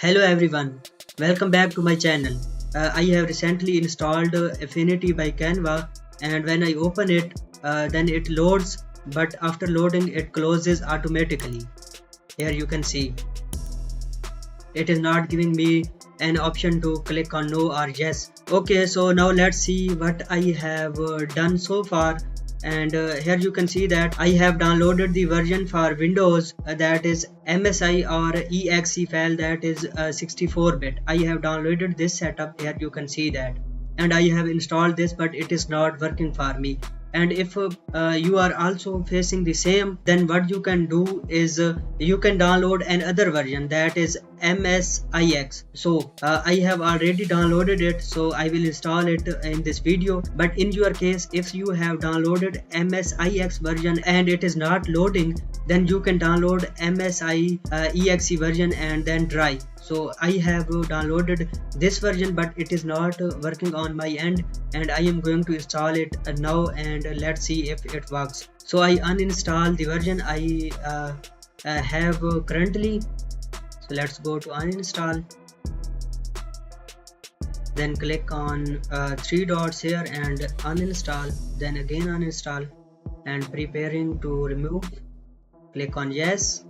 Hello everyone, welcome back to my channel. I have recently installed Affinity by Canva, and when I open it, then it loads, but after loading it closes automatically. Here you can see it is not giving me an option to click on no or yes. Okay, so now let's see what I have done so far. And here you can see that I have downloaded the version for Windows that is MSI or exe file, that is 64-bit. I have downloaded this setup. Here you can see that, and I have installed this, but it is not working for me. And if you are also facing the same, then what you can do is you can download another version, that is MSIX. So I have already downloaded it, so I will install it in this video. But in your case, if you have downloaded MSIX version and it is not loading, then you can download MSI exe version and then try. So I have downloaded this version, but it is not working on my end, and I am going to install it now, and let's see if it works. So I uninstall the version I have currently. So let's go to uninstall, then click on three dots here and uninstall, then again uninstall, and preparing to remove, click on yes.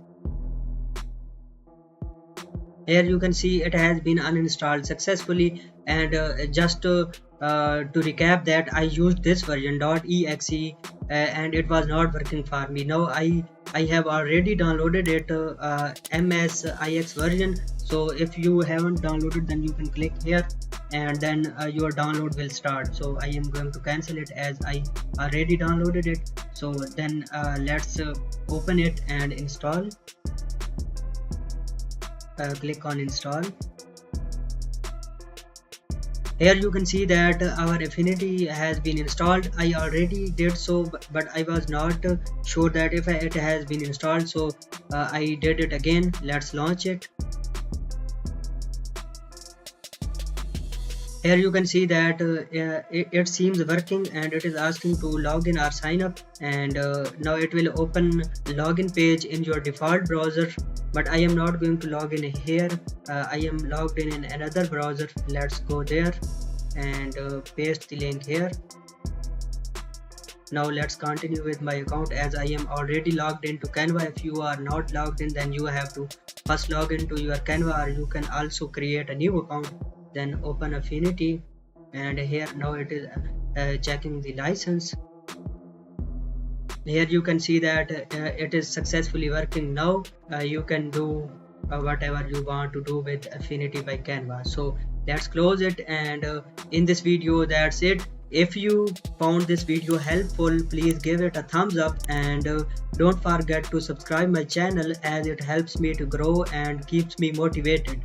Here you can see it has been uninstalled successfully. And just to recap that I used this version .exe and it was not working for me. Now I have already downloaded it, MSIX version. So if you haven't downloaded, then you can click here and then your download will start. So I am going to cancel it as I already downloaded it. So then let's open it and install. Click on install. Here you can see that our Affinity has been installed. I already did so, but I was not sure that if it has been installed, so I did it again. Let's launch it. Here you can see that it seems working, and it is asking to log in or sign up, and now it will open login page in your default browser, but I am not going to log in here. I am logged in another browser. Let's go there and paste the link here. Now let's continue with my account, as I am already logged into Canva. If you are not logged in, then you have to first log into your Canva, or you can also create a new account, then open Affinity, and here now it is checking the license. Here you can see that it is successfully working. Now you can do whatever you want to do with Affinity by Canva. So let's close it, and in this video that's it. If you found this video helpful, please give it a thumbs up, and don't forget to subscribe my channel, as it helps me to grow and keeps me motivated.